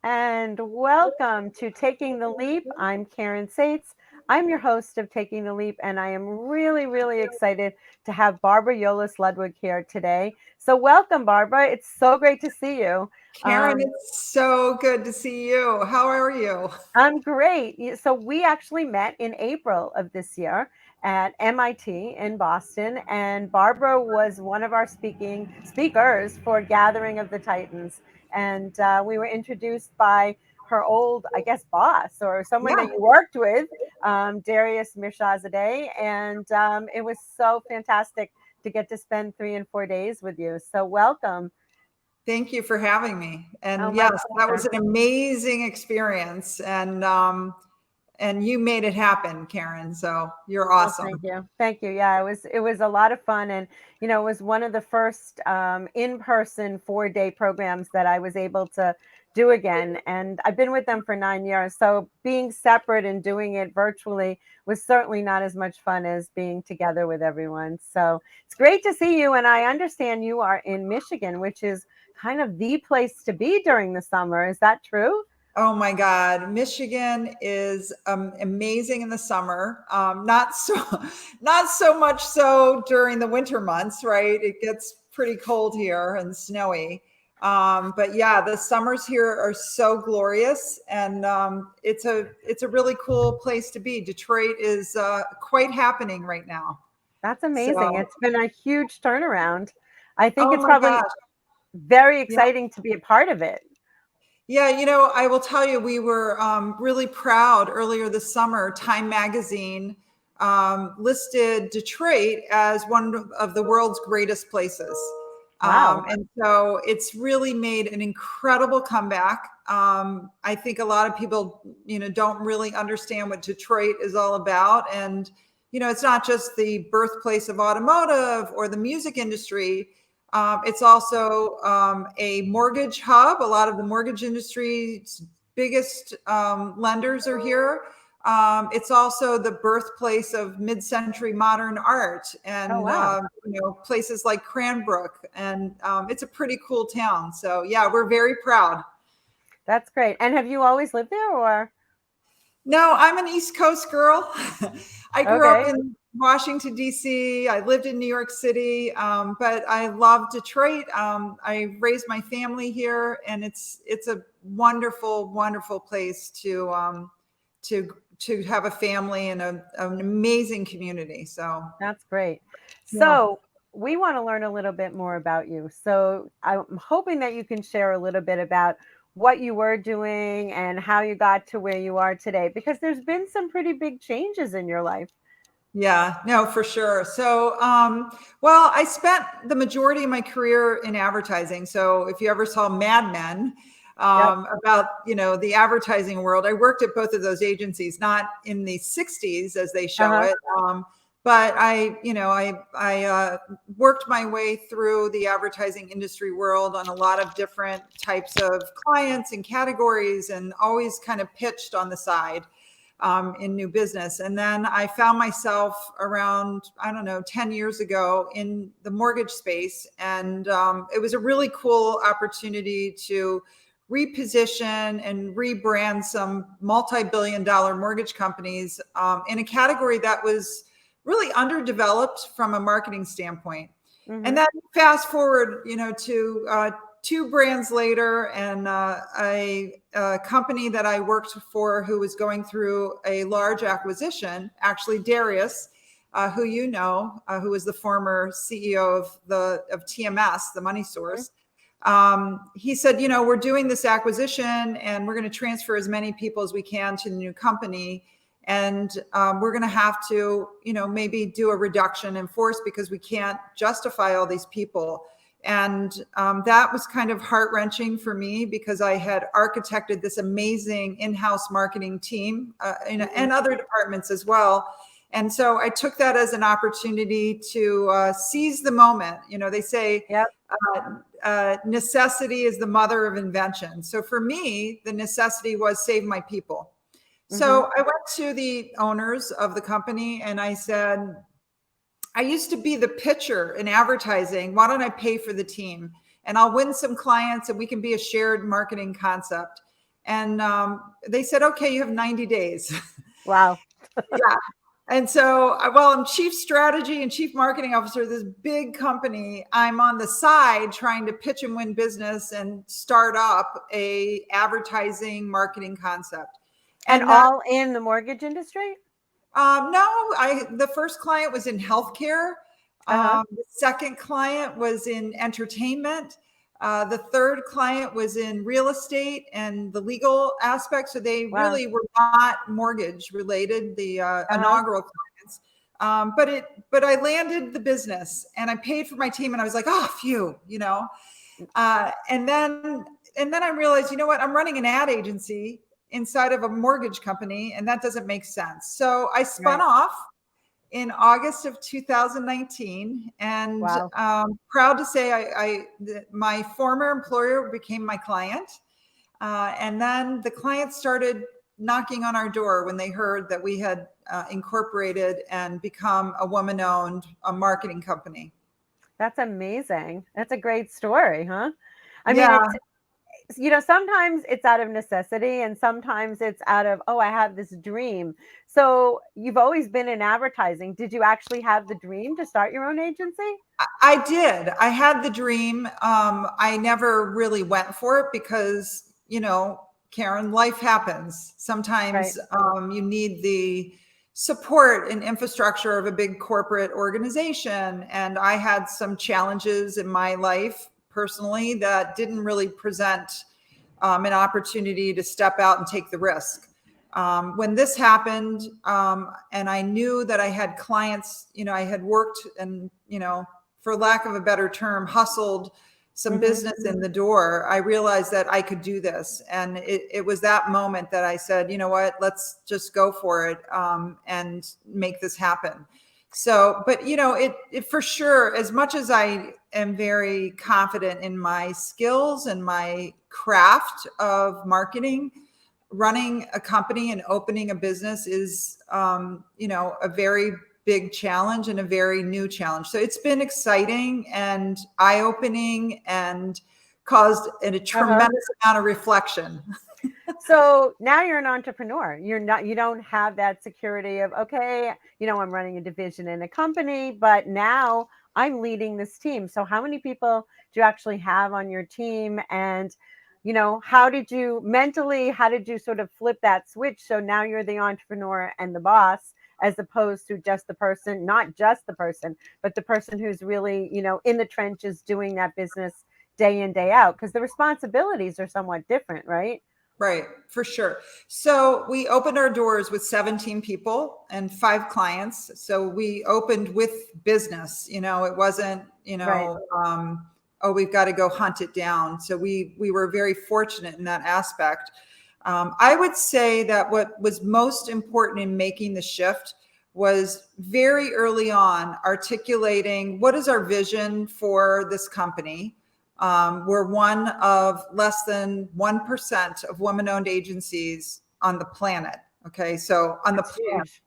And welcome to Taking the Leap. I'm Caryn Saitz. I'm your host of Taking the Leap, and I am really, really excited to have Barbara Yolles Ludwig here today. So, welcome, Barbara. It's so great to see you. Caryn, it's so good to see you. How are you? I'm great. So, we actually met in April of this year at MIT in Boston, and Barbara was one of our speakers for Gathering of the Titans. And we were introduced by her old, I guess, boss or someone Yeah. that you worked with, Darius Mirshahzadeh. And it was so fantastic to get to spend 3 and 4 days with you. So, welcome. Thank you for having me. Oh, And my yes, that was pleasure. an amazing experience. And you made it happen, Caryn. So you're Oh, thank awesome. you. Thank you. Yeah, it was a lot of fun, and it was one of the first in-person 4-day programs that I was able to do again. And I've been with them for 9 years, so being separate and doing it virtually was certainly not as much fun as being together with everyone. So it's great to see you, and I understand you are in Michigan, which is kind of the place to be during the summer. Is that true? Oh my God, Michigan is amazing in the summer. Not so much so during the winter months, right? It gets pretty cold here and snowy. But yeah, the summers here are so glorious, and it's a really cool place to be. Detroit is quite happening right now. That's amazing. So, It's been a huge turnaround. I think oh it's my probably gosh. very Yeah. exciting to be a part of it. Yeah, I will tell you, we were really proud earlier this summer. Time Magazine listed Detroit as one of the world's greatest places. Wow. And so it's really made an incredible comeback. I think a lot of people, don't really understand what Detroit is all about. And, it's not just the birthplace of automotive or the music industry. It's also a mortgage hub. A lot of the mortgage industry's biggest lenders are here. It's also the birthplace of mid-century modern art, Oh, and wow. places like Cranbrook, and it's a pretty cool town. So yeah, we're very proud. That's great. And have you always lived there or? No, I'm an East Coast girl. I grew up Okay. in Washington, D.C. I lived in New York City, but I love Detroit. I raised my family here, and it's a wonderful, wonderful place to have a family and an amazing community. So That's great. yeah. So we want to learn a little bit more about you. So I'm hoping that you can share a little bit about what you were doing and how you got to where you are today, because there's been some pretty big changes in your life. Yeah, no, for sure. So, well, I spent the majority of my career in advertising. So, if you ever saw Mad Men, Yep. about the advertising world, I worked at both of those agencies, not in the '60s as they show Uh-huh. it, but I worked my way through the advertising industry world on a lot of different types of clients and categories, and always kind of pitched on the side in new business. And then I found myself around, I don't know, 10 years ago in the mortgage space. And it was a really cool opportunity to reposition and rebrand some multi-billion dollar mortgage companies in a category that was really underdeveloped from a marketing standpoint. And Mm-hmm. then fast forward, to two brands later, and a company that I worked for who was going through a large acquisition, actually Darius, who who was the former CEO of TMS, the money Mm-hmm. source. He said, we're doing this acquisition, and we're going to transfer as many people as we can to the new company. And we're going to have to, maybe do a reduction in force because we can't justify all these people. And that was kind of heart-wrenching for me, because I had architected this amazing in-house marketing team Mm-hmm. and other departments as well. And so I took that as an opportunity to seize the moment. They say Yep. necessity is the mother of invention. So for me, the necessity was save my people. Mm-hmm. So I went to the owners of the company and I said, I used to be the pitcher in advertising. Why don't I pay for the team? And I'll win some clients, and we can be a shared marketing concept. And they said, okay, you have 90 days. Wow. Yeah. And so, well, I'm chief strategy and chief marketing officer of this big company. I'm on the side trying to pitch and win business and start up a advertising marketing concept. And And that, all in the mortgage industry? no, the first client was in healthcare. Uh-huh. The second client was in entertainment. The third client was in real estate and the legal aspect. So they Wow. really were not mortgage related, the Uh-huh. inaugural clients. But I landed the business and I paid for my team and I was like, oh, phew, you know. And then I realized, you know what, I'm running an ad agency inside of a mortgage company, and that doesn't make sense. So I spun Right. off in August of 2019, and Wow. proud to say my former employer became my client, and then the clients started knocking on our door when they heard that we had incorporated and become a woman-owned marketing company. That's amazing. That's a great story, huh? I mean, Yeah. sometimes it's out of necessity and sometimes it's out of, oh, I have this dream. So you've always been in advertising. Did you actually have the dream to start your own agency? I did. I had the dream. I never really went for it because, you know, Caryn, life happens. Right. Sometimes you need the support and infrastructure of a big corporate organization. And I had some challenges in my life personally that didn't really present an opportunity to step out and take the risk. When this happened, and I knew that I had clients, you know, I had worked and, you know, for lack of a better term, hustled some Mm-hmm. business in the door, I realized that I could do this. And it was that moment that I said, you know what, let's just go for it and make this happen. So, but you know, it for sure, as much as I am very confident in my skills and my craft of marketing, running a company and opening a business is, you know, a very big challenge and a very new challenge. So it's been exciting and eye-opening and caused a Uh-huh. tremendous amount of reflection. So now you're an entrepreneur. You don't have that security of, okay, I'm running a division in a company, but now I'm leading this team. So how many people do you actually have on your team? And, how did you sort of flip that switch? So now you're the entrepreneur and the boss, as opposed to just the person, not just the person, but the person who's really, in the trenches doing that business day in, day out, because the responsibilities are somewhat different, right? Right, for sure. So we opened our doors with 17 people and 5 clients. So we opened with business. You know, it wasn't, Right. oh, we've got to go hunt it down. So we were very fortunate in that aspect. I would say that what was most important in making the shift was very early on articulating what is our vision for this company. We're one of less than 1% of women-owned agencies on the planet. Okay, so on the That's planet, huge.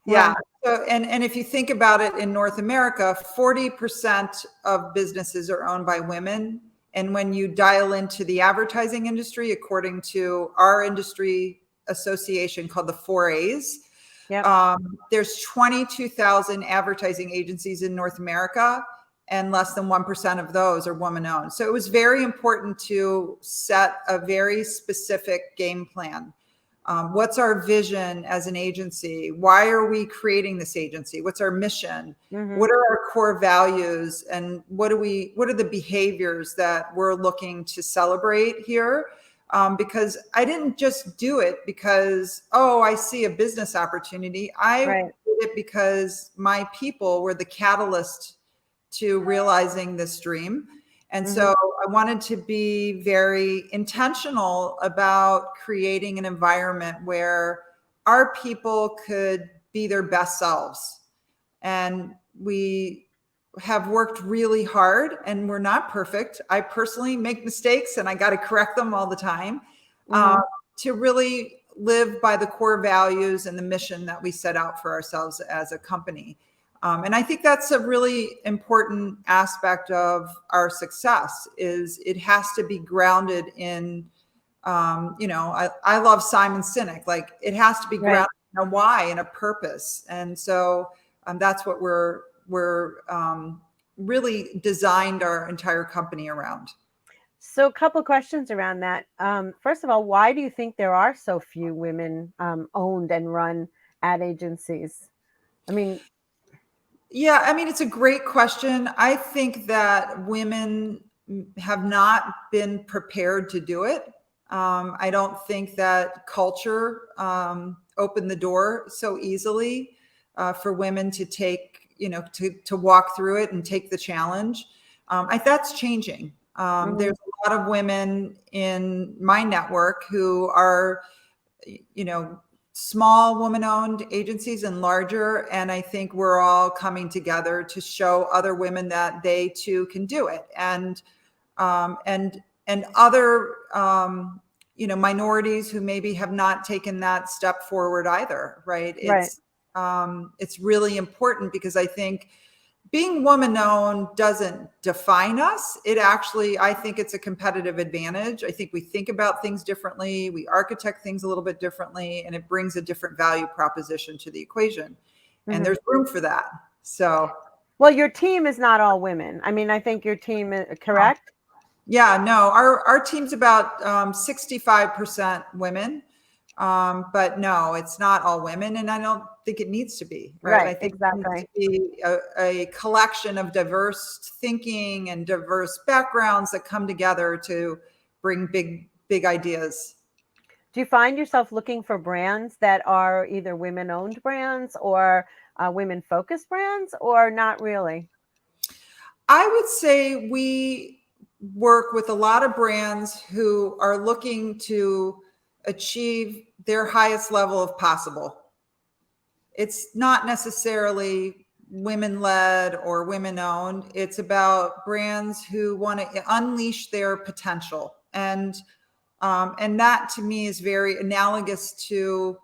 yeah. Wow. So, and if you think about it, in North America, 40% of businesses are owned by women. And when you dial into the advertising industry, according to our industry association called the 4As, Yep. there's 22,000 advertising agencies in North America, and less than 1% of those are woman owned. So it was very important to set a very specific game plan. What's our vision as an agency? Why are we creating this agency? What's our mission? Mm-hmm. What are our core values? And what are the behaviors that we're looking to celebrate here? Because I didn't just do it because, oh, I see a business opportunity. I Right. did it because my people were the catalyst to realizing this dream. And Mm-hmm. so I wanted to be very intentional about creating an environment where our people could be their best selves. And we have worked really hard, and we're not perfect. I personally make mistakes and I got to correct them all the time, uh, Mm-hmm. to really live by the core values and the mission that we set out for ourselves as a company. And I think that's a really important aspect of our success. Is it has to be grounded in I love Simon Sinek. Like, it has to be Right. grounded in a why and a purpose. And so that's what we're really designed our entire company around. So a couple questions around that. First of all, why do you think there are so few women owned and run ad agencies? I mean, Yeah, I mean, it's a great question. I think that women have not been prepared to do it. I don't think that culture opened the door so easily for women to take, to walk through it and take the challenge. That's changing. mhm, There's a lot of women in my network who are, you know, small woman-owned agencies and larger. And I think we're all coming together to show other women that they too can do it. And other minorities who maybe have not taken that step forward either, right? right. It's really important, because I think being woman owned doesn't define us. It actually, I think it's a competitive advantage. I think we think about things differently, we architect things a little bit differently, and it brings a different value proposition to the equation. And Mhm. there's room for that. So, Well, your team is not all women. I mean, I think your team is correct. yeah, no, our team's about 65% women. But no, it's not all women, and I don't think it needs to be, right? I Right, think it needs to exactly. be a collection of diverse thinking and diverse backgrounds that come together to bring big ideas. Do you find yourself looking for brands that are either women-owned brands or women-focused brands, or not really? I would say we work with a lot of brands who are looking to achieve their highest level of possible. It's not necessarily women led or women owned. It's about brands who want to unleash their potential. And that to me is very analogous to,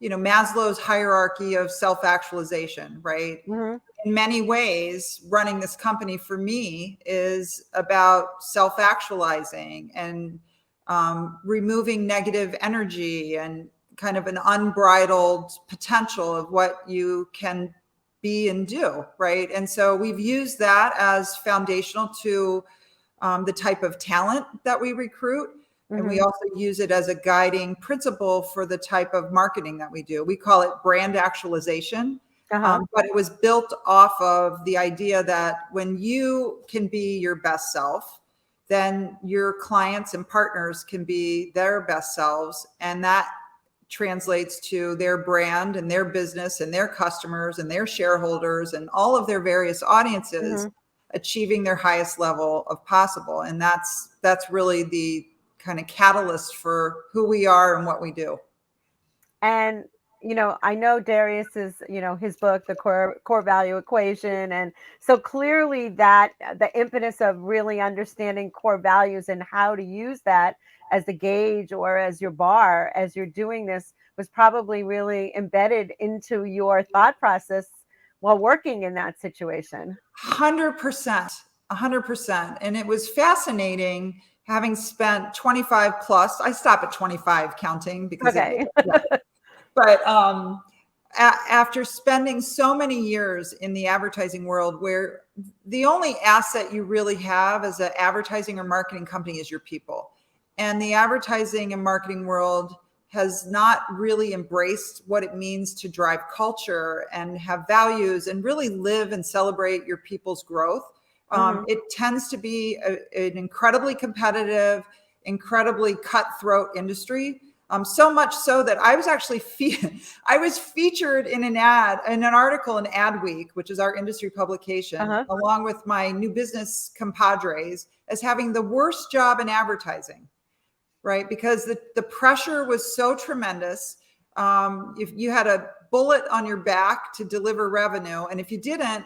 Maslow's hierarchy of self-actualization, right? Hmm. In many ways, running this company for me is about self-actualizing and removing negative energy and kind of an unbridled potential of what you can be and do, right? And so we've used that as foundational to the type of talent that we recruit. And we Hmm. also use it as a guiding principle for the type of marketing that we do. We call it brand actualization. Uh-huh. But it was built off of the idea that when you can be your best self, then your clients and partners can be their best selves. And that translates to their brand and their business and their customers and their shareholders and all of their various audiences Hmm. achieving their highest level of possible. And that's really the kind of catalyst for who we are and what we do. And I know Darius's, his book, The Core Value Equation, and so clearly that the impetus of really understanding core values and how to use that as the gauge or as your bar as you're doing this was probably really embedded into your thought process while working in that situation. 100%, 100%. And it was fascinating having spent 25 plus. I stop at 25 counting because Okay. yeah. But after spending so many years in the advertising world, where the only asset you really have as an advertising or marketing company is your people. And the advertising and marketing world has not really embraced what it means to drive culture and have values and really live and celebrate your people's growth. Hmm. It tends to be an incredibly competitive, incredibly cutthroat industry. So much so that I was actually I was featured in an article in Adweek, which is our industry publication, Uh-huh. along with my new business compadres, as having the worst job in advertising, right? Because the pressure was so tremendous. If you had a bullet on your back to deliver revenue, and if you didn't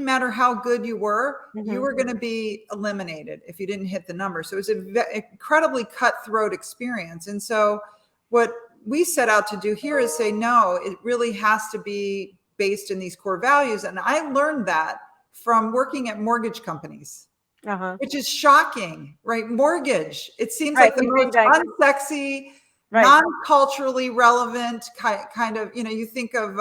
matter how good you were Hmm. going to be eliminated if you didn't hit the number. So it was an incredibly cutthroat experience. And so what we set out to do here is say, no, it really has to be based in these core values. And I learned that from working at mortgage companies. Uh-huh. which is shocking, right? Mortgage. It seems Right. like the You think most that, unsexy, right. non-culturally relevant kind of, you think of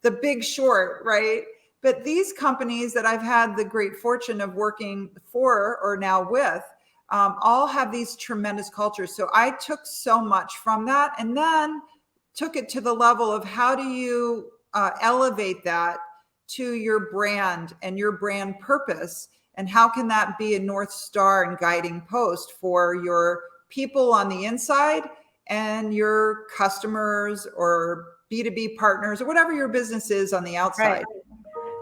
The Big Short, right? But these companies that I've had the great fortune of working for or now with, all have these tremendous cultures. So I took so much from that, and then took it to the level of how do you elevate that to your brand and your brand purpose, and how can that be a North Star and guiding post for your people on the inside and your customers or B2B partners or whatever your business is on the Right. outside.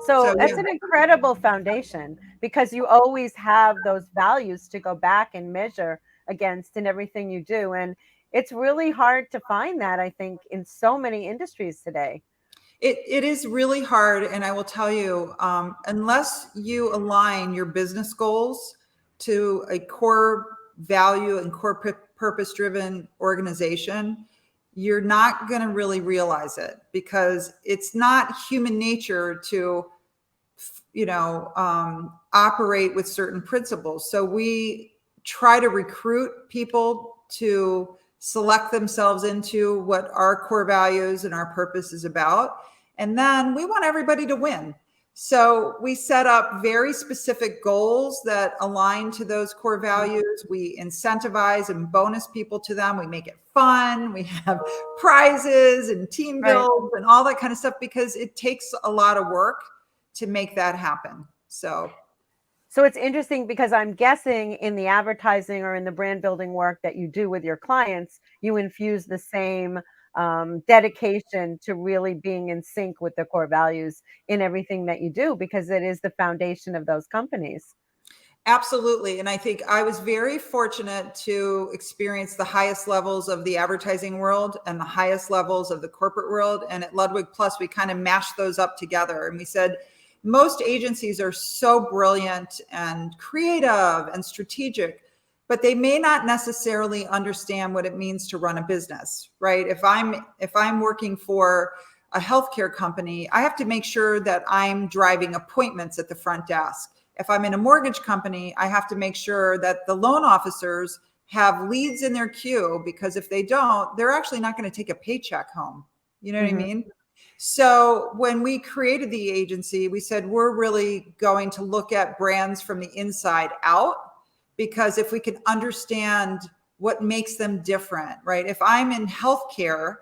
So So yeah. that's an incredible foundation, because you always have those values to go back and measure against in everything you do. And it's really hard to find that, I think, in so many industries today. It is really hard. And I will tell you, unless you align your business goals to a core value and core purpose driven organization, you're not going to really realize it, because it's not human nature to, operate with certain principles. So we try to recruit people to select themselves into what our core values and our purpose is about. And then we want everybody to win. So we set up very specific goals that align to those core values. We incentivize and bonus people to them. We make it fun. We have prizes and team Right. builds and all that kind of stuff, because it takes a lot of work to make that happen. So it's interesting, because I'm guessing in the advertising or in the brand building work that you do with your clients, you infuse the same dedication to really being in sync with the core values in everything that you do, because it is the foundation of those companies. absolutely. And I think I was very fortunate to experience the highest levels of the advertising world and the highest levels of the corporate world. And at Ludwig Plus, we kind of mashed those up together. And we said, most agencies are so brilliant and creative and strategic, but they may not necessarily understand what it means to run a business, right? If I'm working for a healthcare company, I have to make sure that I'm driving appointments at the front desk. If I'm in a mortgage company, I have to make sure that the loan officers have leads in their queue, because if they don't, they're actually not going to take a paycheck home. You know what I mean? So when we created the agency, we said, we're really going to look at brands from the inside out, because if we can understand what makes them different, right? If I'm in healthcare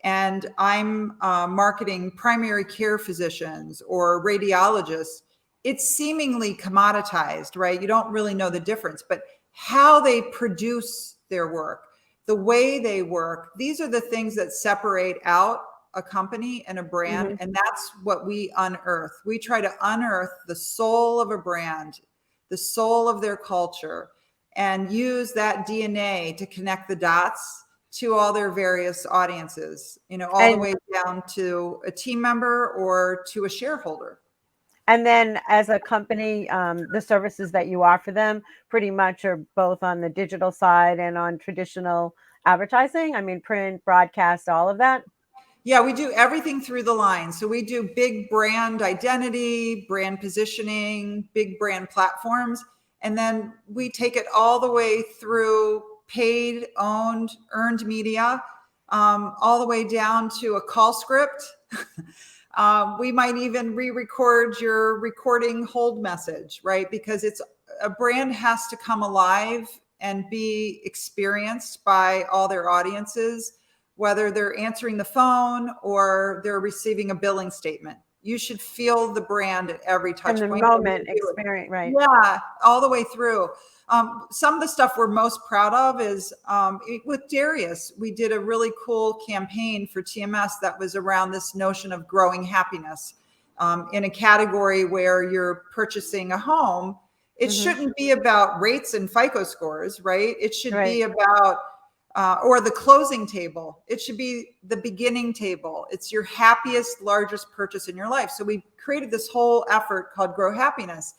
and I'm marketing primary care physicians or radiologists, it's seemingly commoditized, right? You don't really know the difference, but how they produce their work, the way they work, these are the things that separate out a company and a brand. And that's what we unearth. We try to unearth the soul of a brand, the soul of their culture, and use that DNA to connect the dots to all their various audiences, all the And way down to a team member or to a shareholder. And then as a company, the services that you offer them pretty much are both on the digital side and on traditional advertising. I mean, print, broadcast, all of that. Yeah, we do everything through the line. So we do big brand identity, brand positioning, big brand platforms. And then we take it all the way through paid, owned, earned media, all the way down to a call script. We might even re-record your recording hold message, right? Because a brand has to come alive and be experienced by all their audiences, whether they're answering the phone or they're receiving a billing statement. You should feel the brand at every touch And the point. moment experience, right? Yeah, all the way through. Some of the stuff we're most proud of is with Darius, we did a really cool campaign for TMS that was around this notion of growing happiness in a category where you're purchasing a home. It shouldn't be about rates and FICO scores, right? It should be about, or the closing table. It should be the beginning table. It's your happiest, largest purchase in your life. So we created this whole effort called Grow Happiness.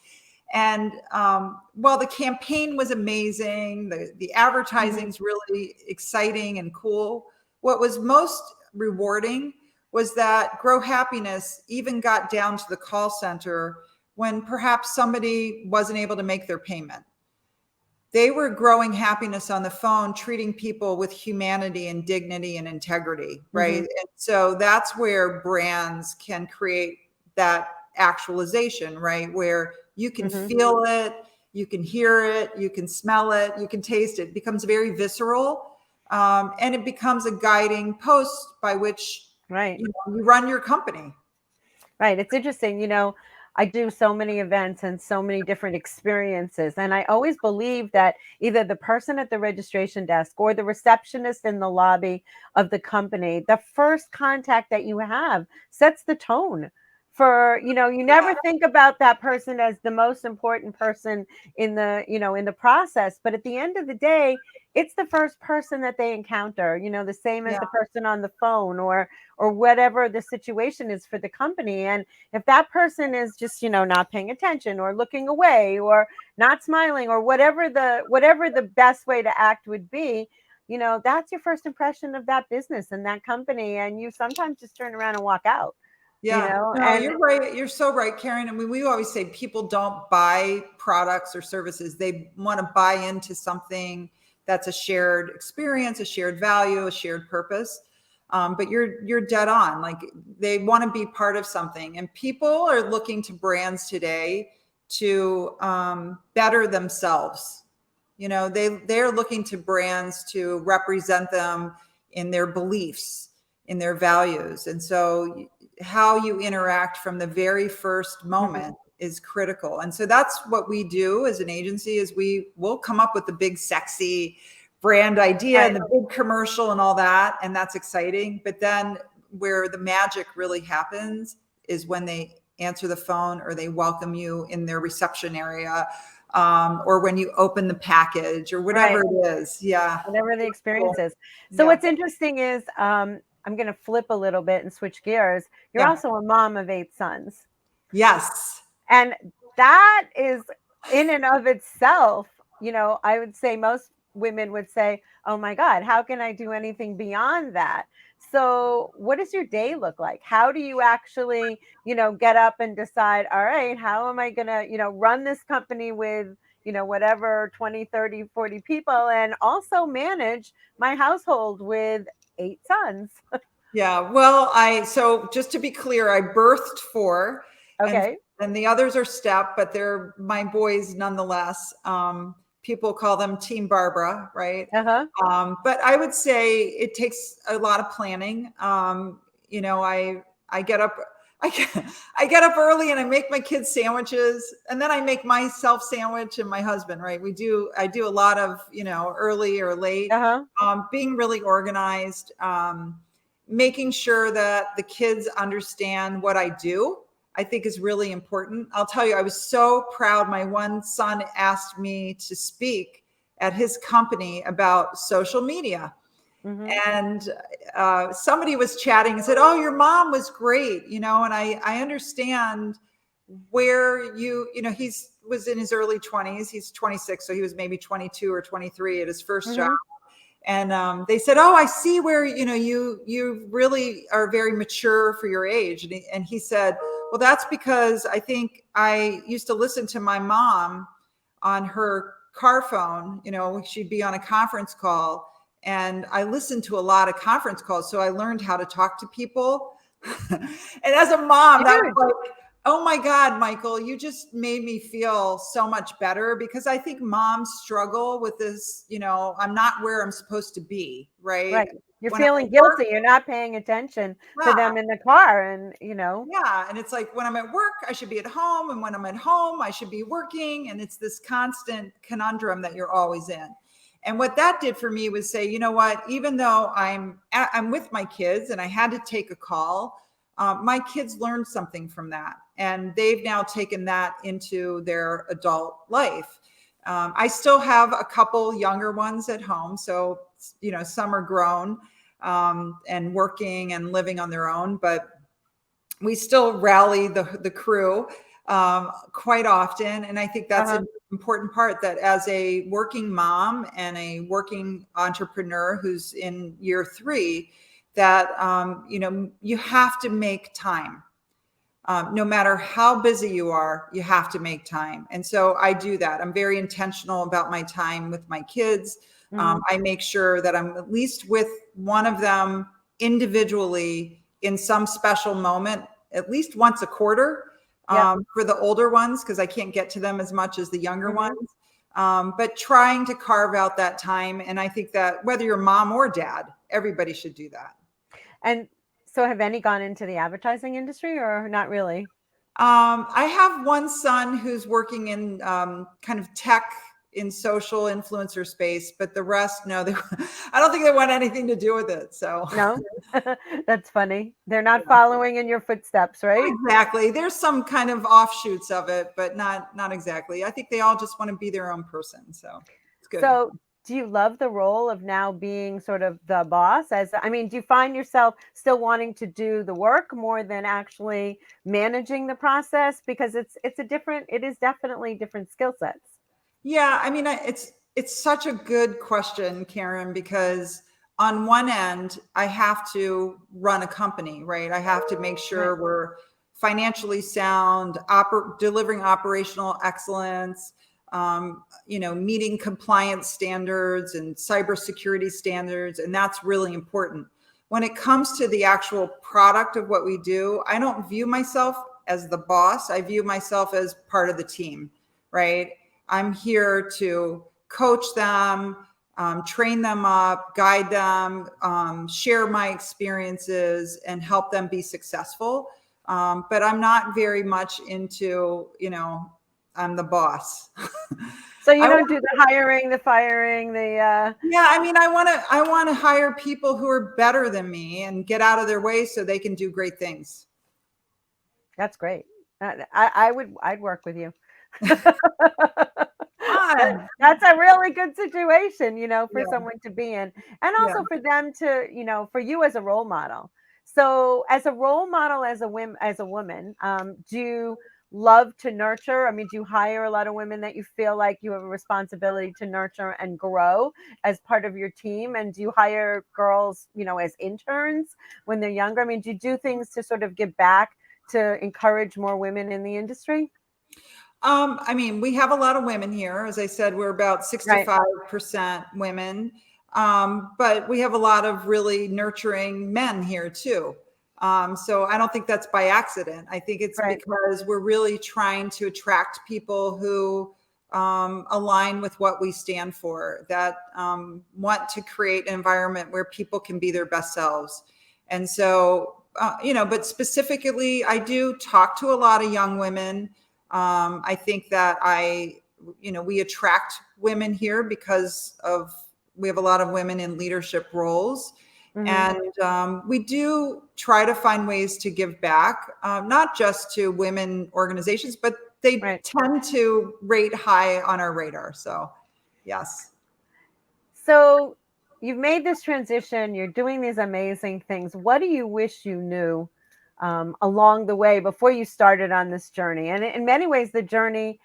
And while the campaign was amazing, the advertising's really exciting and cool, what was most rewarding was that Grow Happiness even got down to the call center when perhaps somebody wasn't able to make their payment. They were growing happiness on the phone, treating people with humanity and dignity and integrity, right? And so that's where brands can create that actualization, right? Where you can feel it, you can hear it, you can smell it, you can taste it. It becomes very visceral, and it becomes a guiding post by which you run your company. Right. It's interesting. I do so many events and so many different experiences. And I always believe that either the person at the registration desk or the receptionist in the lobby of the company, the first contact that you have sets the tone for, you never think about that person as the most important person in the process. But at the end of the day, it's the first person that they encounter, the same as the person on the phone or whatever the situation is for the company. And if that person is just, not paying attention or looking away or not smiling or whatever the best way to act would be, that's your first impression of that business and that company. And you sometimes just turn around and walk out. Yeah, no, and you're right. You're so right, Caryn. I mean, we always say people don't buy products or services. They want to buy into something that's a shared experience, a shared value, a shared purpose. But you're dead on. Like, they want to be part of something, and people are looking to brands today to better themselves. They're looking to brands to represent them in their beliefs, in their values, and so how you interact from the very first moment is critical. And so that's what we do as an agency, is we'll come up with the big sexy brand idea and the big commercial and all that, and that's exciting. But then where the magic really happens is when they answer the phone or they welcome you in their reception area, or when you open the package or whatever it is. Yeah, whatever the experience is. So what's interesting is, I'm going to flip a little bit and switch gears. You're also a mom of 8 sons. Yes. And that is, in and of itself, I would say most women would say, oh my God, how can I do anything beyond that? So what does your day look like? How do you actually, get up and decide, all right, how am I going to, run this company with, whatever, 20, 30, 40 people, and also manage my household with 8 sons? Yeah. Well, so just to be clear, I birthed 4. Okay. And the others are step, but they're my boys nonetheless. People call them Team Barbara, right? But I would say it takes a lot of planning. I get up, I get up early and I make my kids sandwiches, and then I make myself sandwich and my husband, right? I do a lot of, early or late, being really organized, making sure that the kids understand what I do, I think is really important. I'll tell you, I was so proud. My one son asked me to speak at his company about social media. And somebody was chatting and said, oh, your mom was great, and I understand where he was in his early 20s. He's 26, so he was maybe 22 or 23 at his first job. And they said, oh, I see where, you really are very mature for your age. And he said, well, that's because I think I used to listen to my mom on her car phone. She'd be on a conference call, and I listened to a lot of conference calls. So I learned how to talk to people. And as a mom, that was like, oh my God, Michael, you just made me feel so much better, because I think moms struggle with this, I'm not where I'm supposed to be, right? You're feeling guilty. You're not paying attention to them in the car. And, Yeah. And it's like, when I'm at work, I should be at home. And when I'm at home, I should be working. And it's this constant conundrum that you're always in. And what that did for me was say, you know what, even though I'm with my kids and I had to take a call, my kids learned something from that, and they've now taken that into their adult life. I still have a couple younger ones at home. So, some are grown and working and living on their own, but we still rally the crew quite often. And I think that's an important part, that as a working mom and a working entrepreneur who's in year 3, that, you have to make time. no matter how busy you are, you have to make time. And so I do that. I'm very intentional about my time with my kids. I make sure that I'm at least with one of them individually in some special moment, at least once a quarter, for the older ones, because I can't get to them as much as the younger ones. But trying to carve out that time. And I think that whether you're mom or dad, everybody should do that. And so have any gone into the advertising industry or not really? I have one son who's working in kind of tech in social influencer space, but the rest, no, I don't think they want anything to do with it. So no, that's funny. They're not following in your footsteps, right? Exactly. There's some kind of offshoots of it, but not exactly. I think they all just want to be their own person. So it's good. So do you love the role of now being sort of the boss? I mean, do you find yourself still wanting to do the work more than actually managing the process? Because it is definitely different skill sets. Yeah, I mean, it's such a good question, Caryn, because on one end, I have to run a company, right? I have to make sure we're financially sound, delivering operational excellence, meeting compliance standards and cybersecurity standards, and that's really important. When it comes to the actual product of what we do, I don't view myself as the boss. I view myself as part of the team, right? I'm here to coach them, train them up, guide them, share my experiences, and help them be successful. But I'm not very much into, I'm the boss. So you don't do the hiring, the firing, the Yeah, I mean, I want to hire people who are better than me and get out of their way so they can do great things. That's great. I'd work with you. That's a really good situation, for someone to be in, and also for them to, for you as a role model. So, as a role model, as a woman, do you love to nurture? I mean, do you hire a lot of women that you feel like you have a responsibility to nurture and grow as part of your team? And do you hire girls, as interns when they're younger? I mean, do you do things to sort of give back to encourage more women in the industry? I mean, we have a lot of women here. As I said, we're about 65% women. But we have a lot of really nurturing men here too. So I don't think that's by accident. I think it's because we're really trying to attract people who align with what we stand for, that want to create an environment where people can be their best selves. And so, but specifically, I do talk to a lot of young women. I think that we attract women here because we have a lot of women in leadership roles. And we do try to find ways to give back, not just to women organizations, but they tend to rate high on our radar. So, yes. So you've made this transition. You're doing these amazing things. What do you wish you knew along the way before you started on this journey? And in many ways, the journey,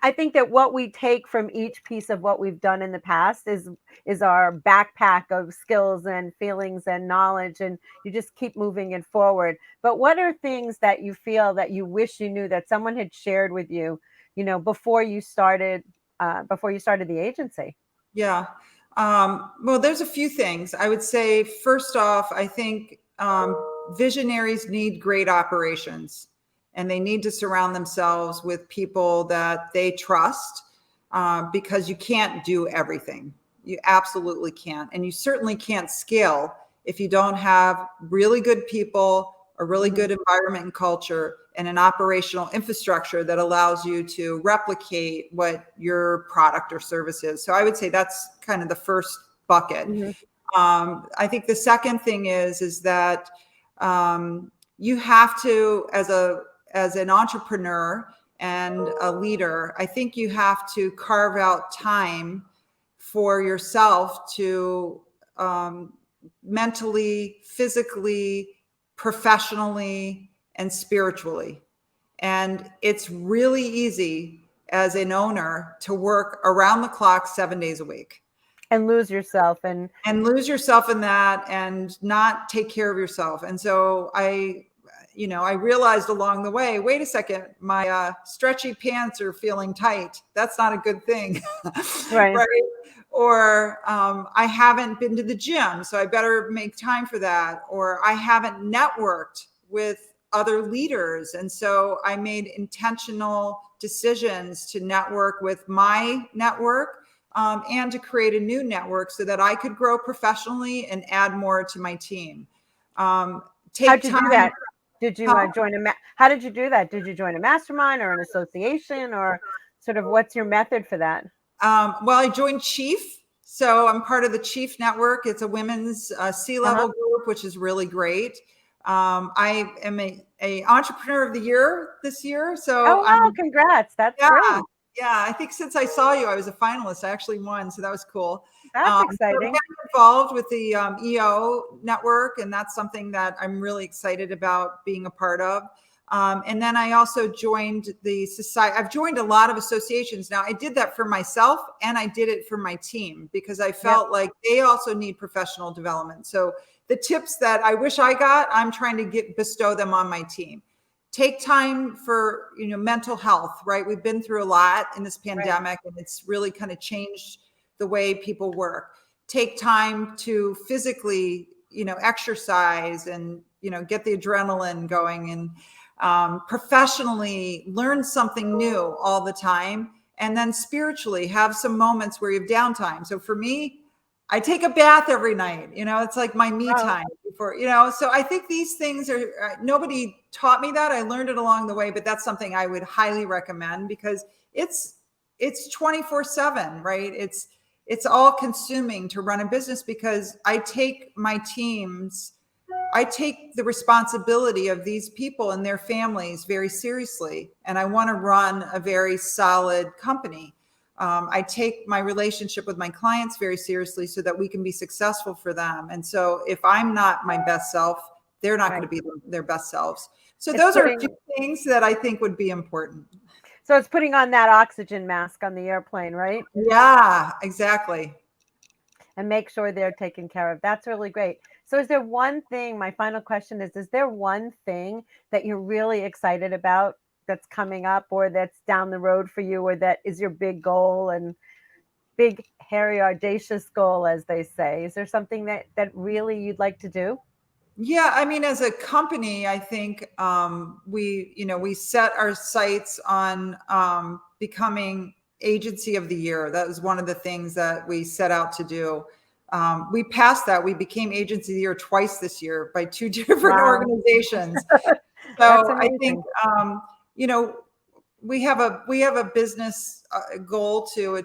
I think that what we take from each piece of what we've done in the past is our backpack of skills and feelings and knowledge, and you just keep moving it forward. But what are things that you feel that you wish you knew that someone had shared with you, before you started the agency? Yeah. Well, there's a few things. I would say, first off, I think visionaries need great operations, and they need to surround themselves with people that they trust, because you can't do everything. You absolutely can't. And you certainly can't scale if you don't have really good people, a really good environment and culture, and an operational infrastructure that allows you to replicate what your product or service is. So I would say that's kind of the first bucket. I think the second thing is that you have to, as an entrepreneur and a leader, I think you have to carve out time for yourself to mentally, physically, professionally, and spiritually. And it's really easy as an owner to work around the clock 7 days a week. And lose yourself and lose yourself in that and not take care of yourself. And so I realized along the way, wait a second, my stretchy pants are feeling tight. That's not a good thing. Right. Right. Or I haven't been to the gym, so I better make time for that. Or I haven't networked with other leaders. And so I made intentional decisions to network with my network and to create a new network so that I could grow professionally and add more to my team. Take How'd you time. do that? Did you Huh? join how did you do that? Did you join a mastermind or an association, or sort of what's your method for that? Well, I joined Chief. So I'm part of the Chief Network. It's a women's C-level group, which is really great. I am a Entrepreneur of the Year this year. So Oh, wow, congrats. That's yeah, great. yeah. I think since I saw you, I was a finalist. I actually won. So that was cool. That's So I'm exciting. getting involved with the EO network, and that's something that I'm really excited about being a part of. And then I also joined the society. I've joined a lot of associations. Now I did that for myself and I did it for my team because I felt like they also need professional development. So the tips that I wish I got, I'm trying to bestow them on my team. Take time for, mental health, right? We've been through a lot in this pandemic and it's really kind of changed the way people work. Take time to physically, exercise and, get the adrenaline going, and professionally learn something new all the time. And then spiritually have some moments where you have downtime. So for me, I take a bath every night. It's like my me time before, so I think these things are, nobody taught me that. I learned it along the way, but that's something I would highly recommend because it's 24/7, right? It's all consuming to run a business because I take the responsibility of these people and their families very seriously. And I want to run a very solid company. I take my relationship with my clients very seriously so that we can be successful for them. And so if I'm not my best self, they're not going to be their best selves. So those are a few things that I think would be important. So it's putting on that oxygen mask on the airplane, right? Yeah, exactly. And make sure they're taken care of. That's really great. So is there one thing, my final question is there one thing that you're really excited about that's coming up or that's down the road for you, or that is your big goal and big, hairy, audacious goal, as they say? Is there something that really you'd like to do? Yeah, I mean, as a company, I think we set our sights on becoming agency of the year. That was one of the things that we set out to do. We passed that. We became agency of the year twice this year by two different organizations. That's So I amazing. think we have a business goal to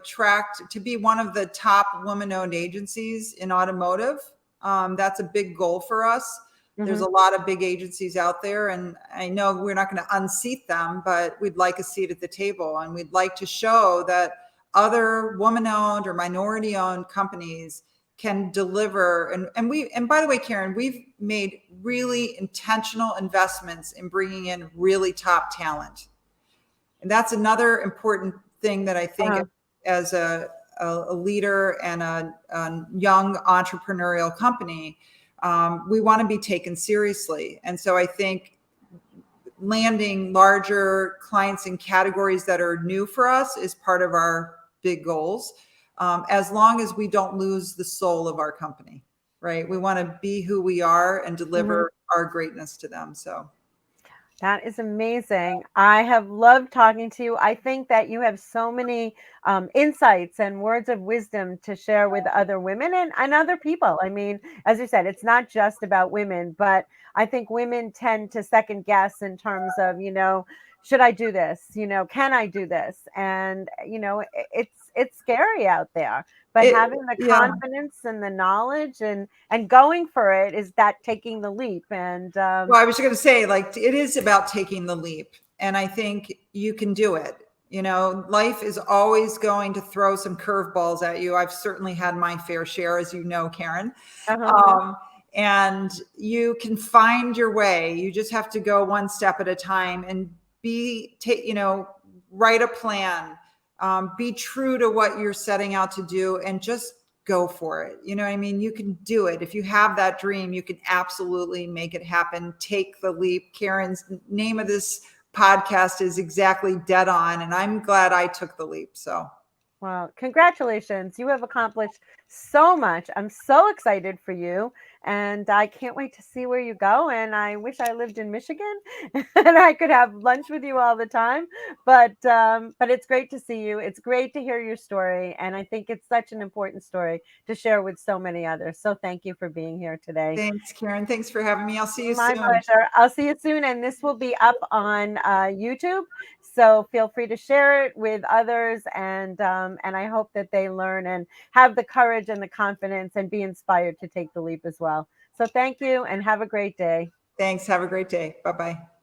be one of the top woman-owned agencies in automotive. That's a big goal for us. There's a lot of big agencies out there, and I know we're not going to unseat them, but we'd like a seat at the table, and we'd like to show that other woman-owned or minority-owned companies can deliver. And by the way, Caryn, we've made really intentional investments in bringing in really top talent. And that's another important thing that I think as a leader and a young entrepreneurial company, we want to be taken seriously. And so I think landing larger clients in categories that are new for us is part of our big goals, as long as we don't lose the soul of our company, right? We want to be who we are and deliver our greatness to them. So that is amazing. I have loved talking to you. I think that you have so many insights and words of wisdom to share with other women and other people. I mean, as you said, it's not just about women, but I think women tend to second guess in terms of, should I do this? Can I do this? And, it's scary out there. But having the confidence and the knowledge and going for it is that taking the leap. And well, I was going to say, like, it is about taking the leap, and I think you can do it. Life is always going to throw some curveballs at you. I've certainly had my fair share, as you know, Caryn. And you can find your way. You just have to go one step at a time and write a plan. Be true to what you're setting out to do and just go for it. You know what I mean? You can do it. If you have that dream, you can absolutely make it happen. Take the leap. Caryn's name of this podcast is exactly dead on, and I'm glad I took the leap. So, well, congratulations. You have accomplished so much. I'm so excited for you. And I can't wait to see where you go. And I wish I lived in Michigan and I could have lunch with you all the time. But it's great to see you. It's great to hear your story. And I think it's such an important story to share with so many others. So thank you for being here today. thanks, Caryn. Thanks for having me. I'll see you My soon. pleasure. I'll see you soon. And this will be up on YouTube. So feel free to share it with others. And I hope that they learn and have the courage and the confidence and be inspired to take the leap as well. So thank you and have a great day. Thanks. Have a great day. Bye bye.